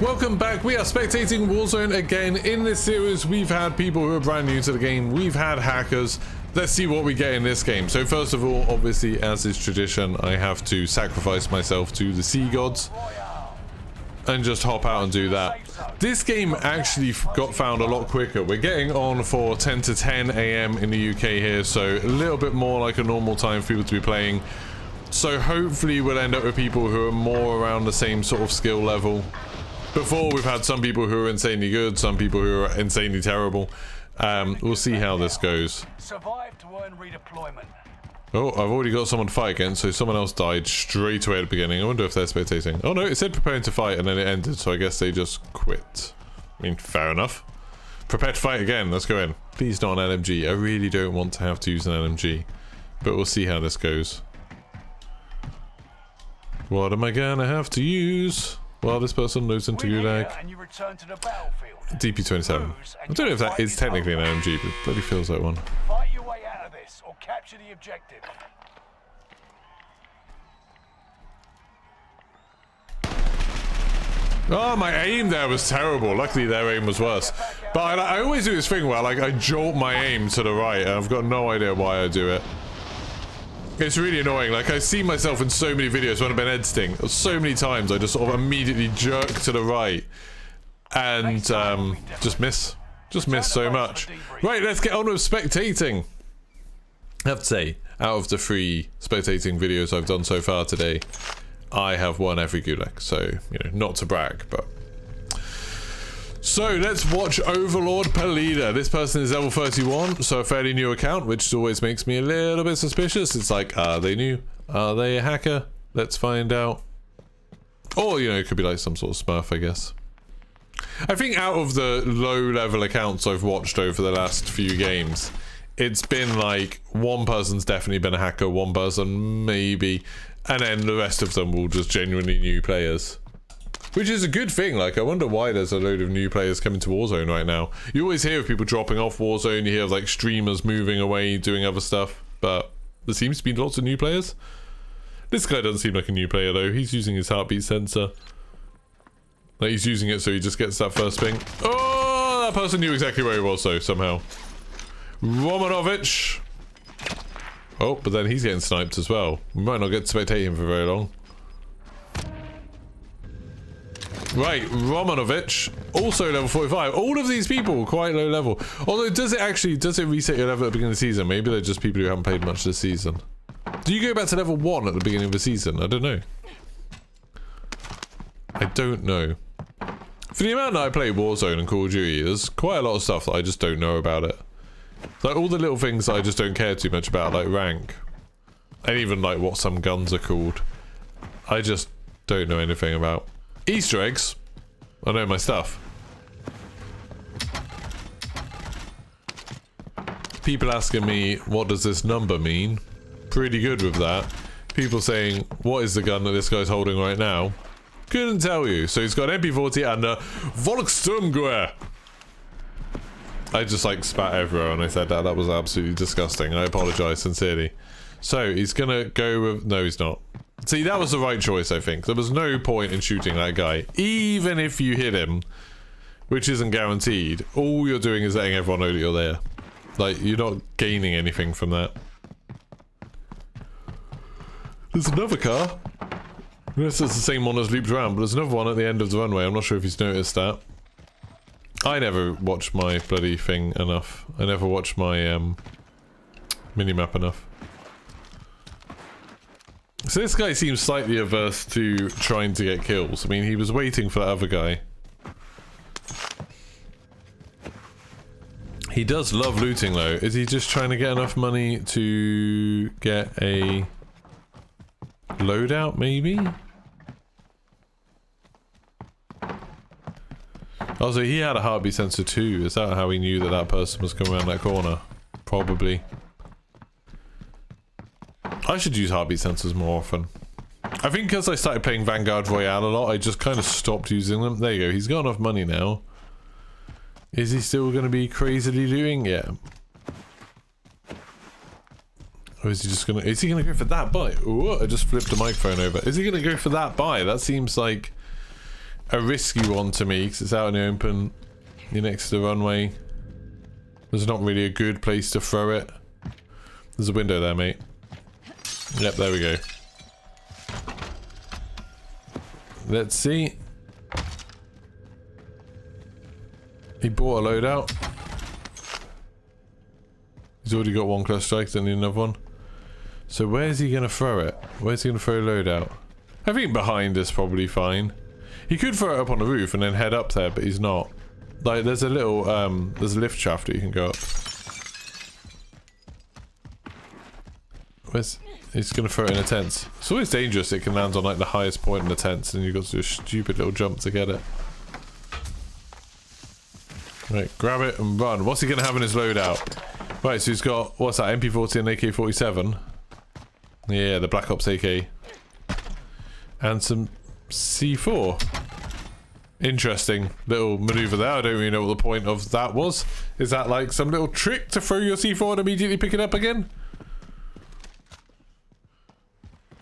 Welcome back. We are spectating Warzone again. In this series, we've had people who are brand new to the game. We've had hackers. Let's see what we get in this game. So first of all, obviously, as is tradition, I have to sacrifice myself to the sea gods and just hop out and do that. This game actually got found a lot quicker. We're getting on for 10 to 10 a.m. in the UK here, so a little bit more like a normal time for people to be playing. So hopefully we'll end up with people who are more around the same sort of skill level. Before, we've had some people who are insanely good, some people who are insanely terrible. We'll see how this goes. Survive to earn redeployment. Oh, I've already got someone to fight against, so someone else died straight away at the beginning. I wonder if they're spectating. Oh no, it said preparing to fight and then it ended, so I guess they just quit. I mean, fair enough. Prepare to fight again, let's go in. Please not an LMG. I really don't want to have to use an LMG. But we'll see how this goes. What am I gonna have to use? Well, this person moves into Gulag. DP-27. I don't know if that is technically an LMG, but it bloody feels like one. Fight your way out of this or capture the objective. Oh, my aim there was terrible. Luckily, their aim was worse. But I always do this thing where like I jolt my aim to the right, and I've got no idea why I do it. It's really annoying. Like, I see myself in so many videos when I've been editing. So many times I just sort of immediately jerk to the right and just miss. Just miss so much. Right, let's get on with spectating. I have to say, out of the 3 spectating videos I've done so far today, I have won every Gulag. So, you know, not to brag, but... So, let's watch Overlord Pelida. This person is level 31, so a fairly new account, which always makes me a little bit suspicious. It's like, are they new? Are they a hacker? Let's find out. Or, you know, it could be like some sort of smurf, I guess. I think out of the low-level accounts I've watched over the last few games, it's been like, one person's definitely been a hacker, one person maybe, and then the rest of them will just genuinely new players. Which is a good thing. Like, I wonder why there's a load of new players coming to Warzone right now. You always hear of people dropping off Warzone, you hear of like streamers moving away, doing other stuff, but there seems to be lots of new players. This guy doesn't seem like a new player though. He's using his heartbeat sensor. Like, he's using it so he just gets that first ping. Oh, that person knew exactly where he was though, somehow. Romanovich. Oh, but then he's getting sniped as well. We might not get to spectate him for very long. Right, Romanovich, also level 45. All of these people quite low level. Although, does it reset your level at the beginning of the season? Maybe they're just people who haven't played much this season. Do you go back to level 1 at the beginning of the season? I don't know. I don't know. For the amount that I play Warzone and Call of Duty, there's quite a lot of stuff that I just don't know about it. Like, all the little things that I just don't care too much about, like rank. And even, like, what some guns are called. I just don't know anything about. Easter eggs. I know my stuff. People asking me, what does this number mean? Pretty good with that. People saying, what is the gun that this guy's holding right now? Couldn't tell you. So he's got an MP40 and a Volkssturmgewehr. I just like spat everywhere when I said that. That was absolutely disgusting. I apologize sincerely. So he's gonna go with... No, he's not. See, that was the right choice, I think. There was no point in shooting that guy. Even if you hit him, which isn't guaranteed, all you're doing is letting everyone know that you're there. Like, you're not gaining anything from that. There's another car. Unless it's the same one as looped around, but there's another one at the end of the runway. I'm not sure if he's noticed that. I never watch my bloody thing enough. I never watch my minimap enough. So this guy seems slightly averse to trying to get kills. I mean, he was waiting for that other guy. He does love looting though. Is he just trying to get enough money to get a loadout maybe? Also, he had a heartbeat sensor too. Is that how he knew that that person was coming around that corner? Probably. I should use heartbeat sensors more often. I think because I started playing Vanguard Royale a lot, I just kind of stopped using them. There you go, he's got enough money now. Is he still going to be crazily looting? Yeah. Or is he just going to... Is he going to go for that buy? Ooh, I just flipped the microphone over. Is he going to go for that buy? That seems like a risky one to me because it's out in the open. You're next to the runway. There's not really a good place to throw it. There's a window there, mate. Yep, there we go. Let's see. He bought a loadout. He's already got one cluster strike, don't need another one. So where's he gonna throw it? Where's he gonna throw a loadout? I think behind is probably fine. He could throw it up on the roof and then head up there, but he's not. Like, there's a little, there's a lift shaft that you can go up. Where's... He's gonna throw it in a tent. It's always dangerous, it can land on like the highest point in the tent and you've got to do a stupid little jump to get it. Right, grab it and run. What's he gonna have in his loadout? Right, so he's got, what's that, MP40 and AK-47? Yeah, the Black Ops AK. And some C4. Interesting little maneuver there. I don't really know what the point of that was. Is that like some little trick to throw your C4 and immediately pick it up again?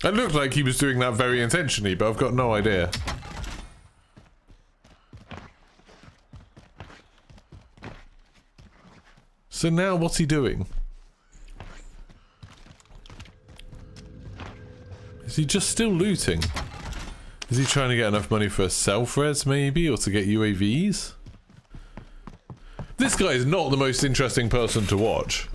It looked like he was doing that very intentionally, but I've got no idea. So now what's he doing? Is he just still looting? Is he trying to get enough money for a self-res maybe, or to get UAVs? This guy is not the most interesting person to watch.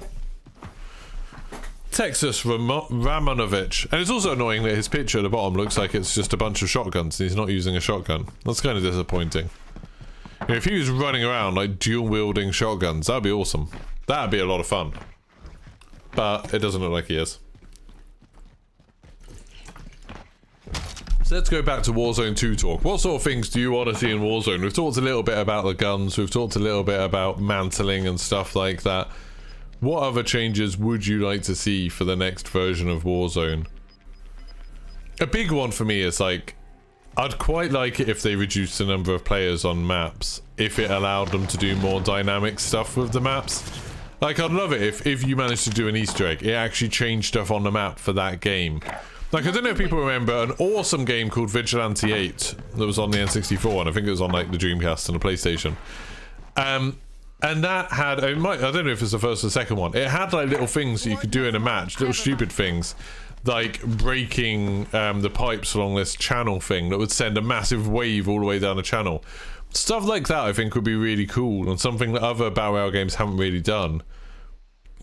Texas Ramonovich. And it's also annoying that his picture at the bottom looks like it's just a bunch of shotguns and he's not using a shotgun. That's kind of disappointing. You know, if he was running around like dual-wielding shotguns, that'd be awesome. That'd be a lot of fun. But it doesn't look like he is. So let's go back to Warzone 2 talk. What sort of things do you want to see in Warzone? We've talked a little bit about the guns, we've talked a little bit about mantling and stuff like that. What other changes would you like to see for the next version of Warzone? A big one for me is like, I'd quite like it if they reduced the number of players on maps, if it allowed them to do more dynamic stuff with the maps. Like, I'd love it if you managed to do an Easter egg, it actually changed stuff on the map for that game. Like, I don't know if people remember an awesome game called Vigilante 8 that was on the N64, and I think it was on like the Dreamcast and the PlayStation. And that had, I don't know if it's the first or the second one, it had like little things that you could do in a match, little stupid things, like breaking the pipes along this channel thing that would send a massive wave all the way down the channel. Stuff like that I think would be really cool, and something that other Battle Royale games haven't really done.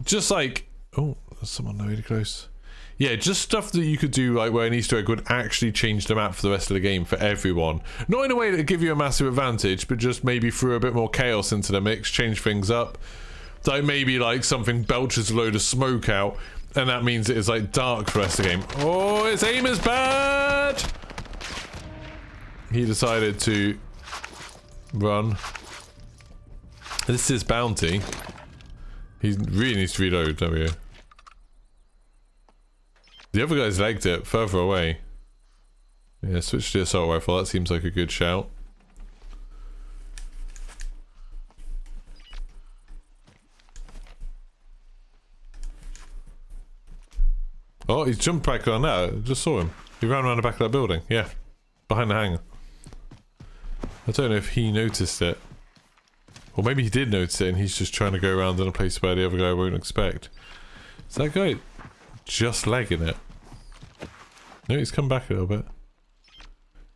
Just like, oh, there's someone really close. Yeah, just stuff that you could do, like where an Easter egg would actually change the map for the rest of the game for everyone. Not in a way that would give you a massive advantage, but just maybe throw a bit more chaos into the mix, change things up. Like maybe like something belches a load of smoke out, and that means it is like dark for the rest of the game. Oh, his aim is bad! He decided to run. This is bounty. He really needs to reload. There we go. The other guy's legged it further away. Yeah, switch to the assault rifle. That seems like a good shout. Oh, he's jumped back on that. I just saw him. He ran around the back of that building. Yeah, behind the hangar. I don't know if he noticed it. Or maybe he did notice it and he's just trying to go around in a place where the other guy won't expect. Is that guy just legging it? No, he's come back a little bit.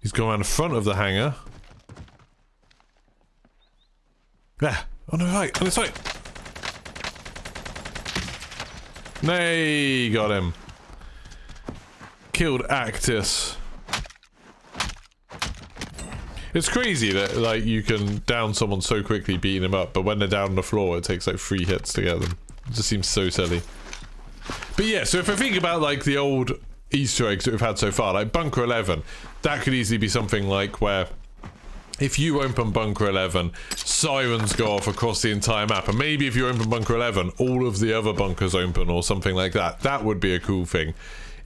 He's gone around the front of the hangar. Yeah, on the right, on the side. Nay, got him. Killed Actus. It's crazy that like you can down someone so quickly beating them up, but when they're down on the floor it takes like 3 hits to get them. It just seems so silly. But yeah, so if I think about like the old Easter eggs that we've had so far, like Bunker 11, that could easily be something like where if you open Bunker 11, sirens go off across the entire map, and maybe if you open Bunker 11, all of the other bunkers open or something like that. That would be a cool thing.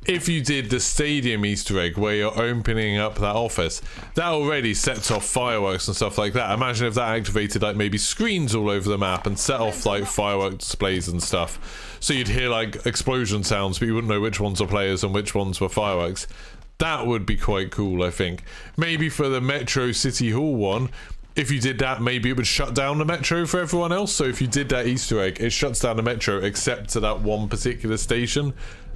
If you did the stadium Easter egg where you're opening up that office, that already sets off fireworks and stuff like that. Imagine if that activated like maybe screens all over the map and set off like firework displays and stuff. So you'd hear like explosion sounds, but you wouldn't know which ones were players and which ones were fireworks. That would be quite cool, I think. Maybe for the Metro City Hall one, if you did that, maybe it would shut down the Metro for everyone else. So if you did that Easter egg, it shuts down the Metro except to that one particular station.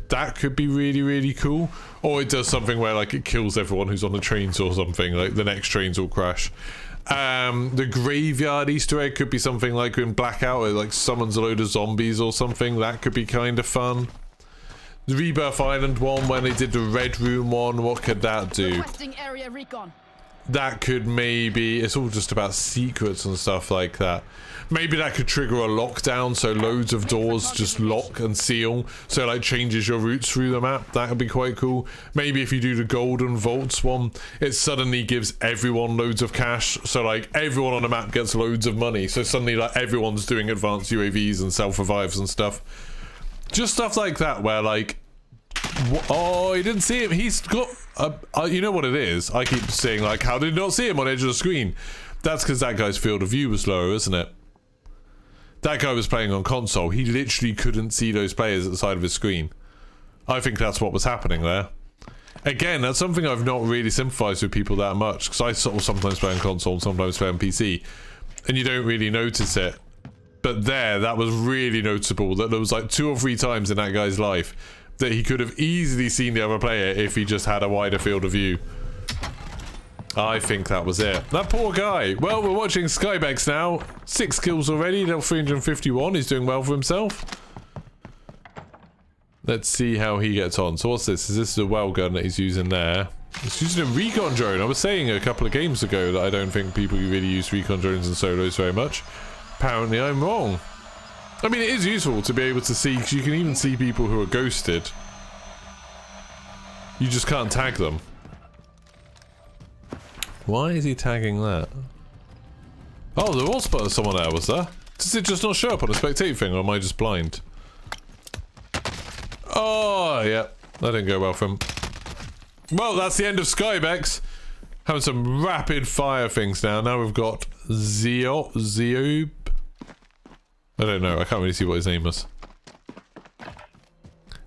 That could be really, really cool. Or it does something where like it kills everyone who's on the trains or something, like the next trains will crash. The graveyard Easter egg could be something like in Blackout, it like summons a load of zombies or something. That could be kind of fun. The Rebirth Island one, when they did the Red Room one, what could that do? Requesting area recon. That could maybe, it's all just about secrets and stuff like that. Maybe that could trigger a lockdown, so loads of doors just lock and seal, so like changes your routes through the map. That would be quite cool. Maybe if you do the Golden Vaults one, it suddenly gives everyone loads of cash, so like everyone on the map gets loads of money, so suddenly like everyone's doing advanced UAVs and self-revives and stuff. Just stuff like that where like, oh, you didn't see him. He's got you know what it is? I keep saying like, how did you not see him on edge of the screen? That's because that guy's field of view was lower, isn't it? That guy was playing on console. He literally couldn't see those players at the side of his screen. I think that's what was happening there. Again, that's something I've not really sympathized with people that much, because I sort of sometimes play on console and sometimes play on PC, and you don't really notice it. But there, that was really noticeable, that there was like 2 or 3 times in that guy's life that he could have easily seen the other player if he just had a wider field of view. I think that was it. That poor guy. Well, we're watching Skybex now. 6 kills already, level 351. He's doing well for himself. Let's see how he gets on. So what's this? Is this the well gun that he's using there? He's using a recon drone. I was saying a couple of games ago that I don't think people really use recon drones and solos very much. Apparently I'm wrong. I mean, it is useful to be able to see, because you can even see people who are ghosted. You just can't tag them. Why is he tagging that? Oh, there was someone there, was there? Does it just not show up on a spectate thing, or am I just blind? Oh, yeah. That didn't go well for him. Well, that's the end of Skybex. Having some rapid fire things now. Now we've got Zeob. I don't know. I can't really see what his name was.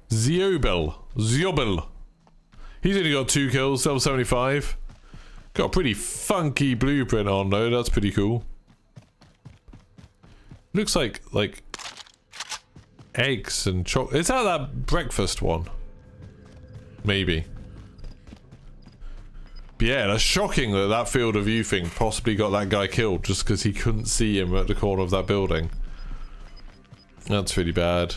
Ziobel. He's only got 2 kills, level 75. Got a pretty funky blueprint on though. That's pretty cool. Looks like eggs and chocolate. Is that breakfast one? Maybe. But yeah, that's shocking that that field of view thing possibly got that guy killed just because he couldn't see him at the corner of that building. That's really bad.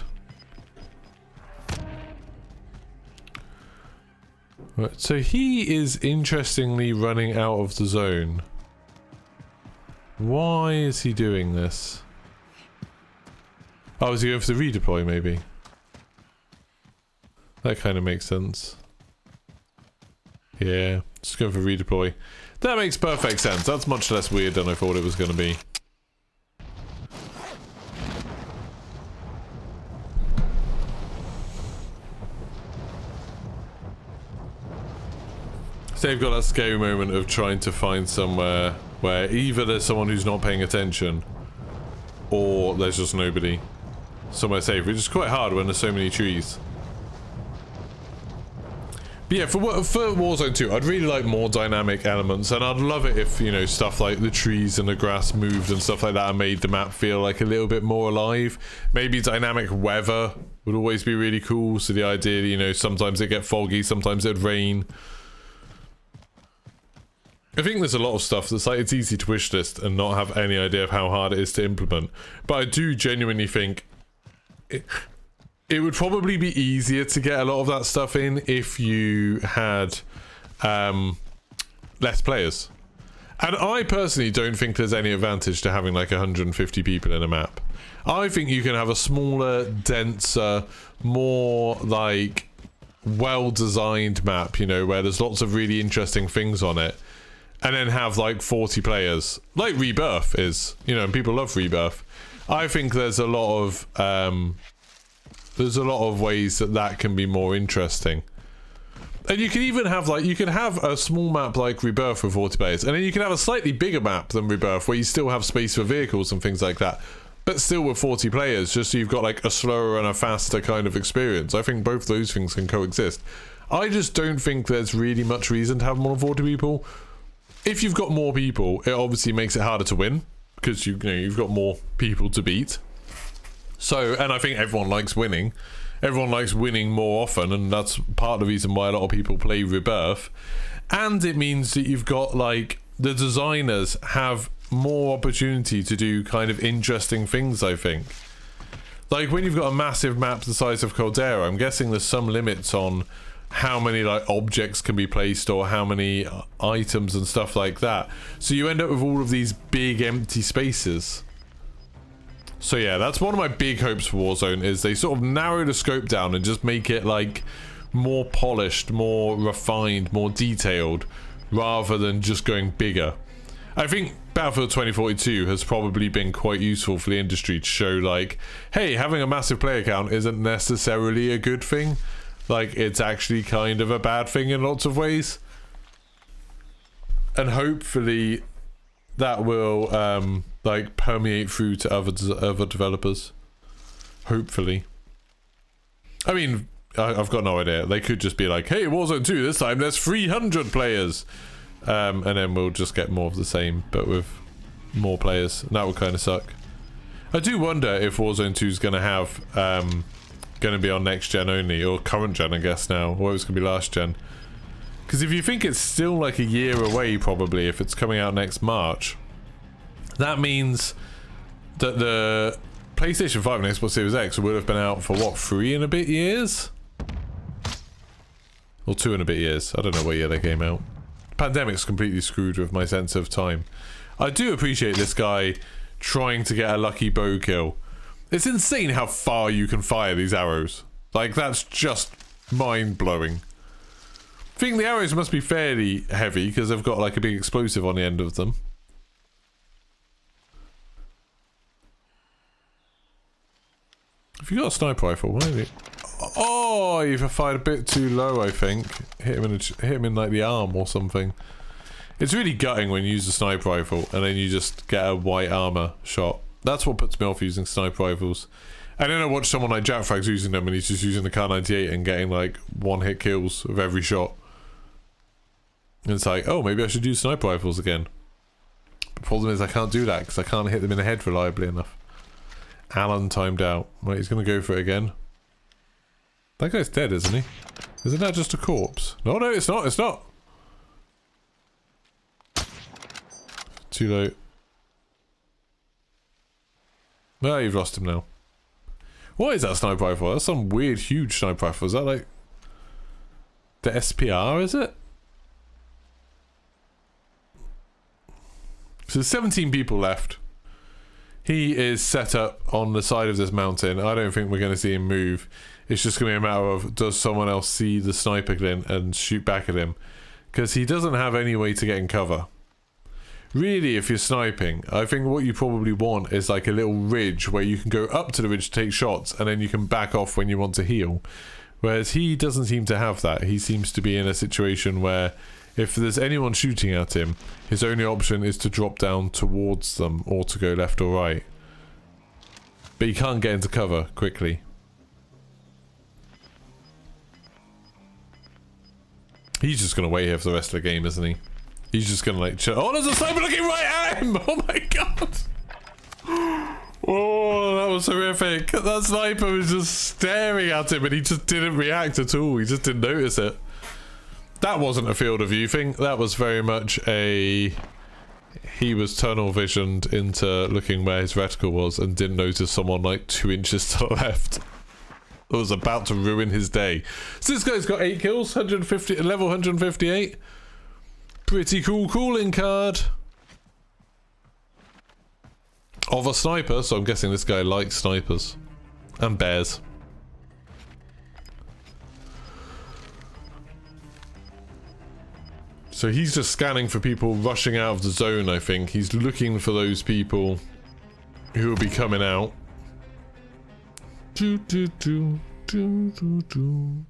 Right, so he is interestingly running out of the zone. Why is he doing this? Oh, is he going for the redeploy maybe? That kind of makes sense. Yeah, just going for redeploy. That makes perfect sense. That's much less weird than I thought it was going to be. So they've got that scary moment of trying to find somewhere where either there's someone who's not paying attention or there's just nobody. Somewhere safe, which is quite hard when there's so many trees. But yeah, for Warzone 2, I'd really like more dynamic elements, and I'd love it if, you know, stuff like the trees and the grass moved and stuff like that and made the map feel like a little bit more alive. Maybe dynamic weather would always be really cool, so the idea, you know, sometimes it'd get foggy, sometimes it'd rain. I think there's a lot of stuff that's like, it's easy to wishlist and not have any idea of how hard it is to implement. But I do genuinely think it would probably be easier to get a lot of that stuff in if you had less players. And I personally don't think there's any advantage to having like 150 people in a map. I think you can have a smaller, denser, more like well-designed map, you know, where there's lots of really interesting things on it. And then have like 40 players, like Rebirth is, you know, and people love Rebirth. I think there's a lot of ways that that can be more interesting. And you can even have like, you can have a small map like Rebirth with 40 players, and then you can have a slightly bigger map than Rebirth where you still have space for vehicles and things like that, but still with 40 players, just so you've got like a slower and a faster kind of experience. I think both those things can coexist. I just don't think there's really much reason to have more than 40 people. If you've got more people, it obviously makes it harder to win because you know you've got more people to beat. So, and I think everyone likes winning. Everyone likes winning more often, and that's part of the reason why a lot of people play Rebirth. And it means that you've got, like, the designers have more opportunity to do kind of interesting things, I think. Like, when you've got a massive map the size of Caldera, I'm guessing there's some limits on how many, like, objects can be placed or how many items and stuff like that. So you end up with all of these big empty spaces. So yeah, that's one of my big hopes for Warzone, is they sort of narrow the scope down and just make it like more polished, more refined, more detailed, rather than just going bigger. I think Battlefield 2042 has probably been quite useful for the industry to show like, hey, having a massive player count isn't necessarily a good thing. Like, it's actually kind of a bad thing in lots of ways. And hopefully that will like permeate through to other developers. Hopefully. I mean, I've got no idea. They could just be like, hey, Warzone 2, this time there's 300 players. And then we'll just get more of the same, but with more players. And that would kind of suck. I do wonder if Warzone 2 is going to have, going to be on next gen only, or current gen, I guess now, or it's going to be last gen. Because if you think it's still like a year away, probably, if it's coming out next March, that means that the PlayStation 5 and Xbox Series X would have been out for, what, 3 and a bit years? Or 2 and a bit years. I don't know what year they came out. Pandemic's completely screwed with my sense of time. I do appreciate this guy trying to get a lucky bow kill. It's insane how far you can fire these arrows. Like, that's just mind-blowing. I think the arrows must be fairly heavy because they've got like a big explosive on the end of them. If you got a sniper rifle, why is it? Oh, you've fired a bit too low, I think. Hit him in like the arm or something. It's really gutting when you use a sniper rifle and then you just get a white armor shot. That's what puts me off using sniper rifles. And then I watch someone like Jack Frags using them and he's just using the Kar 98 and getting like one-hit kills with every shot. And it's like, oh, maybe I should use sniper rifles again. The problem is I can't do that because I can't hit them in the head reliably enough. Alan timed out. Wait, he's going to go for it again. That guy's dead, isn't he? Isn't that just a corpse? No, no, it's not. It's not. Too late. No, you've lost him now. What is that sniper rifle? That's some weird, huge sniper rifle. Is that like the SPR, is it? So there's 17 people left. He is set up on the side of this mountain. I don't think we're going to see him move. It's just going to be a matter of, does someone else see the sniper glint and shoot back at him? Because he doesn't have any way to get in cover. Really, if you're sniping, I think what you probably want is like a little ridge where you can go up to the ridge to take shots and then you can back off when you want to heal. Whereas he doesn't seem to have that. He seems to be in a situation where if there's anyone shooting at him, his only option is to drop down towards them or to go left or right. But he can't get into cover quickly. He's just going to wait here for the rest of the game, isn't he? He's just going to like chill. Oh, there's a sniper looking right at him! Oh my god! Oh, that was horrific. That sniper was just staring at him and he just didn't react at all. He just didn't notice it. That wasn't a field of view thing. That was very much a... He was tunnel visioned into looking where his reticle was and didn't notice someone like 2 inches to the left. It was about to ruin his day. So this guy's got 8 kills, 150, level 158. Pretty cool calling card. Of a sniper, so I'm guessing this guy likes snipers. And bears. So he's just scanning for people rushing out of the zone, I think. He's looking for those people who will be coming out. Do, do, do, do, do, do.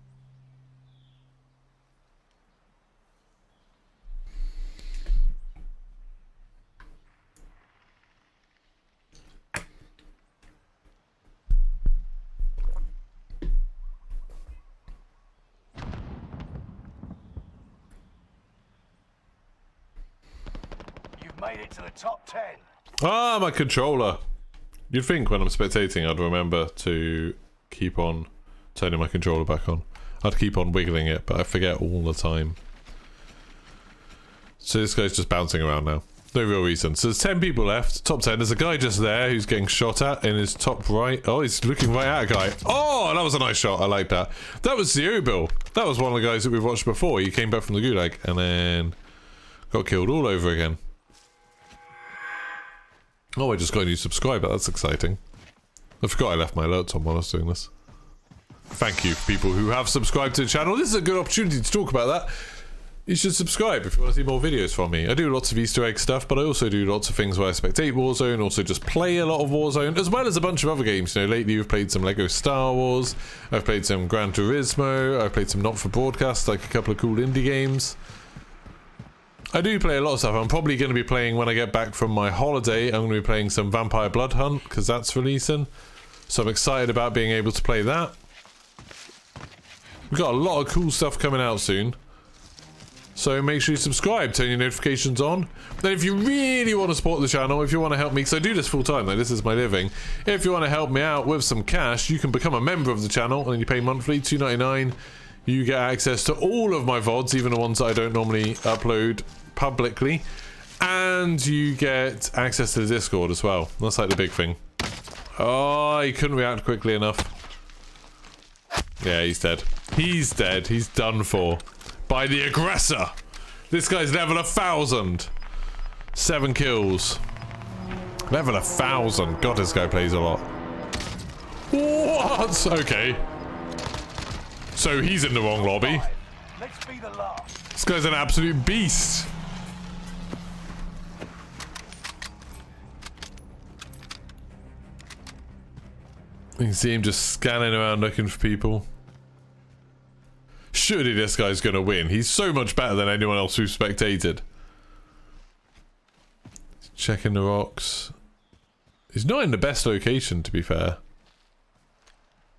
made it to the top 10. Ah, my controller. You'd think when I'm spectating I'd remember to keep on turning my controller back on. I'd keep on wiggling it, but I forget all the time. So this guy's just bouncing around now. No real reason. So there's 10 people left. Top 10. There's a guy just there who's getting shot at in his top right. Oh, he's looking right at a guy. Oh, that was a nice shot. I like that. That was Zero Bill. That was one of the guys that we've watched before. He came back from the gulag and then got killed all over again. Oh, I just got a new subscriber. That's exciting. I forgot I left my alerts on while I was doing this. Thank you, people who have subscribed to the channel. This is a good opportunity to talk about that. You should subscribe if you want to see more videos from me. I do lots of Easter egg stuff, but I also do lots of things where I spectate Warzone, also just play a lot of Warzone, as well as a bunch of other games. You know, lately we've played some Lego Star Wars, I've played some Gran Turismo, I've played some not for broadcast, like a couple of cool indie games. I do play a lot of stuff. I'm probably going to be playing, when I get back from my holiday, I'm going to be playing some Vampire Blood Hunt, because that's releasing. So I'm excited about being able to play that. We've got a lot of cool stuff coming out soon. So make sure you subscribe, turn your notifications on. Then if you really want to support the channel, if you want to help me, because I do this full time, like this is my living. If you want to help me out with some cash, you can become a member of the channel, and then you pay monthly, $2.99. You get access to all of my VODs, even the ones that I don't normally upload publicly. And you get access to the Discord as well. That's like the big thing. Oh, he couldn't react quickly enough. Yeah, he's dead. He's dead. He's done for. By the aggressor. This guy's level 1,000. 7 kills. Level 1,000. God, this guy plays a lot. What? Okay. So he's in the wrong lobby. Let's be the last. This guy's an absolute beast. You can see him just scanning around looking for people. Surely this guy's gonna win. He's so much better than anyone else who's spectated. Checking the rocks. He's not in the best location, to be fair.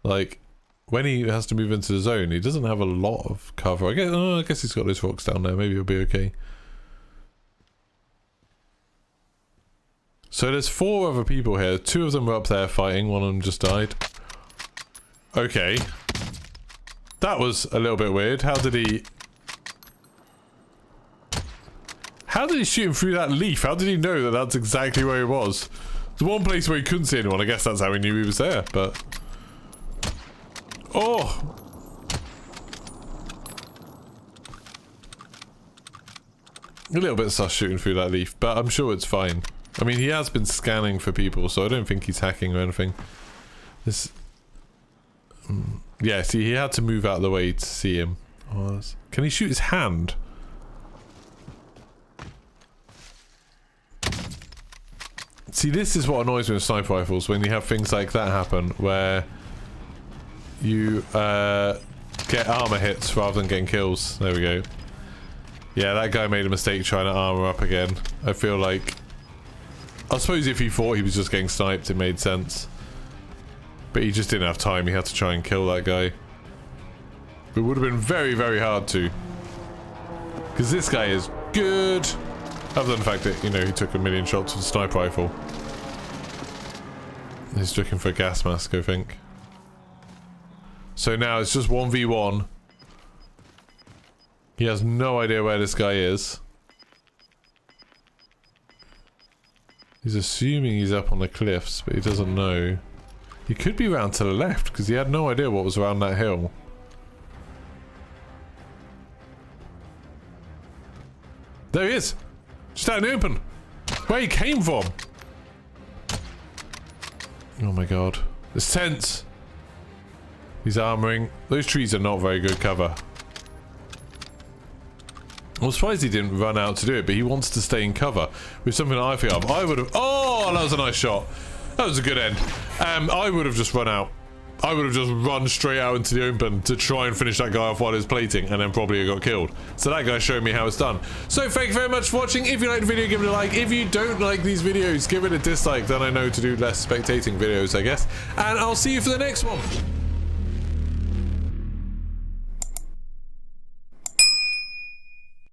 Like, when he has to move into the zone, he doesn't have a lot of cover. I guess he's got those rocks down there. Maybe he'll be okay. So there's 4 other people here. 2 of them are up there fighting. One of them just died. Okay. That was a little bit weird. How did he shoot him through that leaf? How did he know that that's exactly where he was? There's one place where he couldn't see anyone. I guess that's how he knew he was there, but... Oh! A little bit sus shooting through that leaf, but I'm sure it's fine. I mean, he has been scanning for people, so I don't think he's hacking or anything. This... Yeah, see, he had to move out of the way to see him. Oh, can he shoot his hand? See, this is what annoys me with sniper rifles, when you have things like that happen, where you get armor hits rather than getting kills. There we go. Yeah, that guy made a mistake trying to armor up again. I feel like... I suppose if he thought he was just getting sniped, it made sense. But he just didn't have time. He had to try and kill that guy. It would have been very, very hard to. Because this guy is good. Other than the fact that, you know, he took a million shots with a sniper rifle. He's looking for a gas mask, I think. So now it's just 1v1. He has no idea where this guy is. He's assuming he's up on the cliffs, but he doesn't know. He could be round to the left, because he had no idea what was around that hill. There he is! Just out in the open! Where he came from! Oh my god. It's tense! He's armoring. Those trees are not very good cover. I'm surprised he didn't run out to do it, but he wants to stay in cover. With something that I feel of. I would have... Oh, that was a nice shot. That was a good end. I would have just run out. I would have just run straight out into the open to try and finish that guy off while he was plating, and then probably got killed. So that guy showed me how it's done. So thank you very much for watching. If you liked the video, give it a like. If you don't like these videos, give it a dislike. Then I know to do less spectating videos, I guess. And I'll see you for the next one.